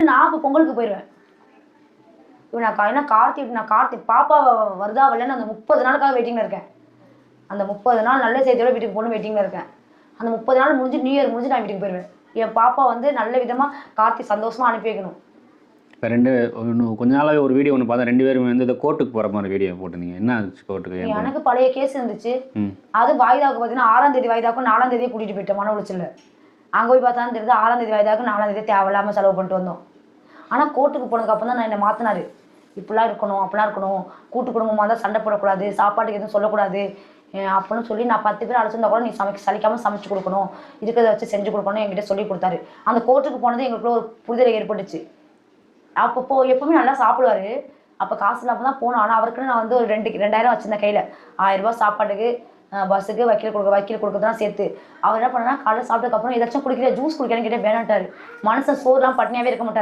நான் அப்போ பொங்கலுக்கு போயிடுவேன். நான் கார்த்திக் பாப்பா வருதா வரலன்னு அந்த 30 நாளுக்காக வெயிட்டிங்கில் இருக்கேன். அந்த 30 நாள் நல்ல செய்தியோட வீட்டுக்கு போகணும் வெயிட்டிங்கில் இருக்கேன். அந்த 30 நாள் முடிஞ்சு நியூ இயர் முடிஞ்சு நான் வீட்டுக்கு போயிடுவேன். என் பாப்பா வந்து நல்ல விதமாக கார்த்திக் சந்தோஷமாக அனுப்பி வைக்கணும். இப்போ கொஞ்ச நாளாகவே ஒரு வீடியோ ஒன்று பார்த்தேன். 2 பேரும் வந்து இந்த கோர்ட்டுக்கு போகிற மாதிரி வீடியோ போட்டுருந்தீங்க. என்ன ஆச்சு கோர்ட்டுக்கு? எனக்கு பழைய கேஸ் இருந்துச்சு. அது வாய்தாவுக்கு பார்த்தீங்கன்னா 6ஆம் தேதி வாய்தாக்கும் 4ஆம் தேதியே கூட்டிகிட்டு போயிட்டேன் மன உளைச்சல்ல. அங்கே போய் பார்த்தா தெரியுது 6ஆம் தேதி வாய்தாக்கு 4ஆம் தேதி தேவையில்லாமல் செலவு பண்ணிட்டு வந்தோம். ஆனால் கோர்ட்டுக்கு போனதுக்கு அப்புறம் தான் நான் என்னை மாற்றினாரு. இப்படிலாம் இருக்கணும், அப்படிலாம் இருக்கணும், கூட்டு குடும்பமாக தான் சண்டை போடக்கூடாது, சாப்பாட்டுக்கு எதுவும் சொல்லக்கூடாது அப்படின்னு சொல்லி நான் 10 பேர் அழைச்சிருந்தா கூட நீ சலிக்காமல் சமைச்சு கொடுக்கணும், இருக்கிறத வச்சு செஞ்சு கொடுக்கணும் என்கிட்ட சொல்லி கொடுத்தாரு. அந்த கோர்ட்டுக்கு போனது எங்களுக்குள்ள ஒரு புரிதல் ஏற்பட்டுச்சு. அப்போ எப்பவுமே நல்லா சாப்பிடுவாரு. அப்போ காசு இல்லாமல் தான் போனோம். ஆனால் அவருக்குன்னு நான் வந்து ஒரு 2000 வச்சுருந்தேன் கையில். 1000 ரூபாய் சாப்பாட்டுக்கு, பஸ்ஸுக்கு, வக்கீல் கொடுக்குறதுலாம் சேர்த்து. அவர் என்ன பண்ணா காலையில் சாப்பிட்டதுக்கப்புறம் ஏதாச்சும் குடிக்கிற ஜூஸ் குடிக்கிறேன்னு கேட்டால் வேணாட்டாரு. மனுஷன் சோறுலாம் பட்னியாகவே இருக்க மாட்டார்.